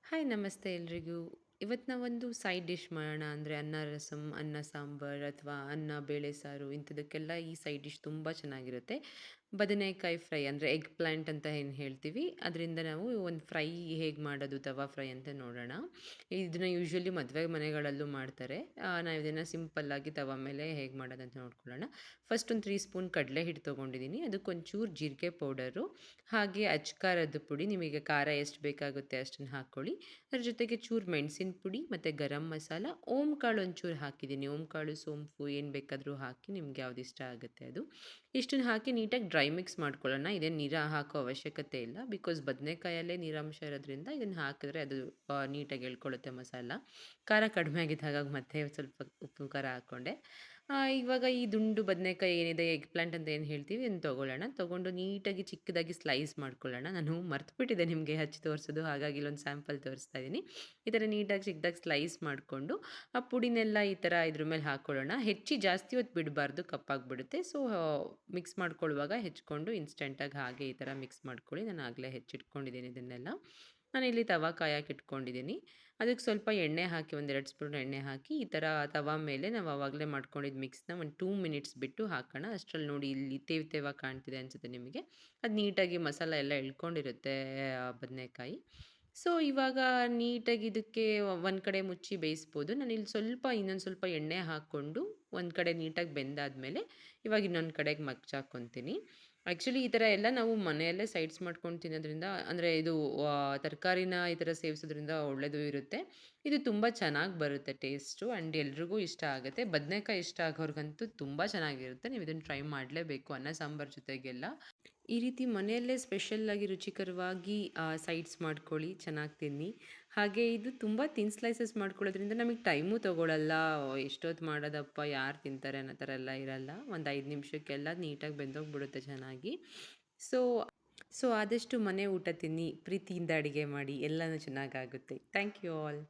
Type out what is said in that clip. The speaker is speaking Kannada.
ಹಾಯ್ ನಮಸ್ತೆ ಎಲ್ರಿಗೂ. ಇವತ್ತು ನಾವೊಂದು ಸೈಡ್ ಡಿಶ್ ಮಾಡೋಣ. ಅಂದರೆ ಅನ್ನ ರಸಂ, ಅನ್ನ ಸಾಂಬಾರ್ ಅಥವಾ ಅನ್ನ ಬೇಳೆ ಸಾರು ಇಂಥದಕ್ಕೆಲ್ಲ ಈ ಸೈಡ್ ಡಿಶ್ ತುಂಬ ಚೆನ್ನಾಗಿರುತ್ತೆ. ಬದನೆಕಾಯಿ ಫ್ರೈ ಅಂದರೆ ಎಗ್ ಪ್ಲಾಂಟ್ ಅಂತ ಏನು ಹೇಳ್ತೀವಿ, ಅದರಿಂದ ನಾವು ಒಂದು ಫ್ರೈ ಹೇಗೆ ಮಾಡೋದು ತವಾ ಫ್ರೈ ಅಂತ ನೋಡೋಣ. ಇದನ್ನ ಯೂಶ್ವಲಿ ಮದುವೆ ಮನೆಗಳಲ್ಲೂ ಮಾಡ್ತಾರೆ. ನಾವು ಇದನ್ನು ಸಿಂಪಲ್ಲಾಗಿ ತವಾ ಮೇಲೆ ಹೇಗೆ ಮಾಡೋದಂತ ನೋಡ್ಕೊಳ್ಳೋಣ. ಫಸ್ಟ್ ಒಂದು 3 ಸ್ಪೂನ್ ಕಡಲೆ ಹಿಟ್ಟು ತೊಗೊಂಡಿದ್ದೀನಿ. ಅದಕ್ಕೊಂಚೂರು ಜೀರಿಗೆ ಪೌಡರು, ಹಾಗೆ ಅಚ್ಕಾರದ ಪುಡಿ, ನಿಮಗೆ ಖಾರ ಎಷ್ಟು ಬೇಕಾಗುತ್ತೆ ಅಷ್ಟನ್ನು ಹಾಕ್ಕೊಳ್ಳಿ. ಅದ್ರ ಜೊತೆಗೆ ಚೂರು ಮೆಣಸಿನ ಪುಡಿ ಮತ್ತು ಗರಂ ಮಸಾಲ, ಓಂ ಕಾಳು ಒಂಚೂರು ಹಾಕಿದ್ದೀನಿ. ಓಂ ಕಾಳು, ಸೋಂಪು ಏನು ಬೇಕಾದರೂ ಹಾಕಿ ನಿಮ್ಗೆ ಯಾವ್ದು ಇಷ್ಟ ಆಗುತ್ತೆ ಅದು. ಇಷ್ಟನ್ನು ಹಾಕಿ ನೀಟಾಗಿ ಡ್ರೈ ಮಿಕ್ಸ್ ಮಾಡ್ಕೊಳ್ಳೋಣ. ಇದೇನು ನೀರು ಹಾಕೋ ಅವಶ್ಯಕತೆ ಇಲ್ಲ, ಬಿಕಾಸ್ ಬದನೆಕಾಯಲ್ಲೇ ನೀರಾಂಶ ಇರೋದ್ರಿಂದ ಇದನ್ನು ಹಾಕಿದ್ರೆ ಅದು ನೀಟಾಗಿ ಎಳ್ಕೊಳ್ಳುತ್ತೆ ಮಸಾಲ. ಖಾರ ಕಡಿಮೆ ಆಗಿದ್ದು ಹಾಗಾಗಿ ಮತ್ತೆ ಸ್ವಲ್ಪ ಉಪ್ಪು ಖಾರ ಹಾಕ್ಕೊಂಡೆ. ಇವಾಗ ಈ ದುಂಡು ಬದನೆಕಾಯಿ ಏನಿದೆ, ಎಗ್ ಪ್ಲಾಂಟ್ ಅಂತ ಏನು ಹೇಳ್ತೀವಿ, ಅದನ್ನ ತೊಗೊಳ್ಳೋಣ. ತೊಗೊಂಡು ನೀಟಾಗಿ ಚಿಕ್ಕದಾಗಿ ಸ್ಲೈಸ್ ಮಾಡ್ಕೊಳ್ಳೋಣ. ನಾನು ಮರ್ತುಬಿಟ್ಟಿದ್ದೆ ನಿಮಗೆ ಹಚ್ಚಿ ತೋರಿಸೋದು, ಹಾಗಾಗಿ ಇಲ್ಲೊಂದು ಸ್ಯಾಂಪಲ್ ತೋರಿಸ್ತಾ ಇದ್ದೀನಿ. ಈ ಥರ ನೀಟಾಗಿ ಚಿಕ್ಕದಾಗಿ ಸ್ಲೈಸ್ ಮಾಡಿಕೊಂಡು ಆ ಪುಡಿನೆಲ್ಲ ಈ ಥರ ಇದ್ರ ಮೇಲೆ ಹಾಕ್ಕೊಳ್ಳೋಣ. ಜಾಸ್ತಿ ಹೊತ್ತು ಬಿಡಬಾರ್ದು, ಕಪ್ಪಾಗಿಬಿಡುತ್ತೆ. ಸೊ ಮಿಕ್ಸ್ ಮಾಡ್ಕೊಳ್ಳುವಾಗ ಹೆಚ್ಕೊಂಡು ಇನ್ಸ್ಟೆಂಟಾಗಿ ಹಾಗೆ ಈ ಥರ ಮಿಕ್ಸ್ ಮಾಡ್ಕೊಳ್ಳಿ. ನಾನು ಆಗಲೇ ಹೆಚ್ಚಿಟ್ಕೊಂಡಿದ್ದೀನಿ ಇದನ್ನೆಲ್ಲ. ನಾನಿಲ್ಲಿ ತವಾ ಕಾಯಕ್ಕೆ ಇಟ್ಕೊಂಡಿದ್ದೀನಿ. ಅದಕ್ಕೆ ಸ್ವಲ್ಪ ಎಣ್ಣೆ ಹಾಕಿ, 1-2 ಸ್ಪೂನ್ ಎಣ್ಣೆ ಹಾಕಿ ಈ ಥರ ತವಾ ಮೇಲೆ ನಾವು ಆವಾಗಲೇ ಮಾಡ್ಕೊಂಡಿದ್ದ ಮಿಕ್ಸ್‌ನ ಒಂದು 2 ಮಿನಿಟ್ಸ್ ಬಿಟ್ಟು ಹಾಕೋಣ. ಅಷ್ಟರಲ್ಲಿ ನೋಡಿ ಇಲ್ಲಿ ತೇವಾಗಿ ಕಾಣ್ತಿದೆ ಅನಿಸುತ್ತೆ ನಿಮಗೆ. ಅದು ನೀಟಾಗಿ ಮಸಾಲ ಎಲ್ಲ ಎಳ್ಕೊಂಡಿರುತ್ತೆ ಬದನೆಕಾಯಿ. ಸೊ ಇವಾಗ ನೀಟಾಗಿ ಇದಕ್ಕೆ ಒಂದು ಕಡೆ ಮುಚ್ಚಿ ಬೇಯಿಸ್ಬೋದು. ನಾನಿಲ್ಲಿ ಇನ್ನೊಂದು ಸ್ವಲ್ಪ ಎಣ್ಣೆ ಹಾಕ್ಕೊಂಡು ಒಂದು ಕಡೆ ನೀಟಾಗಿ ಬೆಂದಾದ್ಮೇಲೆ ಇವಾಗ ಇನ್ನೊಂದು ಕಡೆಗೆ ಮಗ್ಚಾಕ್ಕೊತೀನಿ. ಆ್ಯಕ್ಚುಲಿ ಈ ಥರ ಎಲ್ಲ ನಾವು ಮನೆಯಲ್ಲೇ ಸೈಡ್ಸ್ ಮಾಡ್ಕೊಂಡು ತಿನ್ನೋದ್ರಿಂದ, ಅಂದರೆ ಇದು ತರಕಾರಿನ ಈ ಥರ ಸೇವಿಸೋದ್ರಿಂದ ಒಳ್ಳೆಯದು ಇರುತ್ತೆ. ಇದು ತುಂಬ ಚೆನ್ನಾಗಿ ಬರುತ್ತೆ ಟೇಸ್ಟು, ಆ್ಯಂಡ್ ಎಲ್ರಿಗೂ ಇಷ್ಟ ಆಗುತ್ತೆ. ಬದನೆಕಾಯಿ ಇಷ್ಟ ಆಗೋರ್ಗಂತೂ ತುಂಬ ಚೆನ್ನಾಗಿರುತ್ತೆ. ನೀವು ಇದನ್ನು ಟ್ರೈ ಮಾಡಲೇಬೇಕು ಅನ್ನ ಸಾಂಬಾರು ಜೊತೆಗೆಲ್ಲ. ಈ ರೀತಿ ಮನೆಯಲ್ಲೇ ಸ್ಪೆಷಲ್ಲಾಗಿ ರುಚಿಕರವಾಗಿ ಸೈಡ್ಸ್ ಮಾಡ್ಕೊಳ್ಳಿ, ಚೆನ್ನಾಗಿ ತಿನ್ನಿ. ಹಾಗೆ ಇದು ತುಂಬ ತಿನ್ ಸ್ಲೈಸಸ್ ಮಾಡ್ಕೊಳ್ಳೋದ್ರಿಂದ ನಮಗೆ ಟೈಮೂ ತೊಗೊಳಲ್ಲ. ಎಷ್ಟೊತ್ತು ಮಾಡೋದಪ್ಪ, ಯಾರು ತಿಂತಾರೆ ಅನ್ನೋ ಥರ ಎಲ್ಲ ಇರಲ್ಲ. ಒಂದು 5 ನಿಮಿಷಕ್ಕೆಲ್ಲ ನೀಟಾಗಿ ಬೆಂದೋಗ್ಬಿಡುತ್ತೆ ಚೆನ್ನಾಗಿ. ಸೊ ಸೊ ಆದಷ್ಟು ಮನೆ ಊಟ ತಿನ್ನಿ, ಪ್ರೀತಿಯಿಂದ ಅಡುಗೆ ಮಾಡಿ, ಎಲ್ಲನೂ ಚೆನ್ನಾಗಾಗುತ್ತೆ. Thank you all.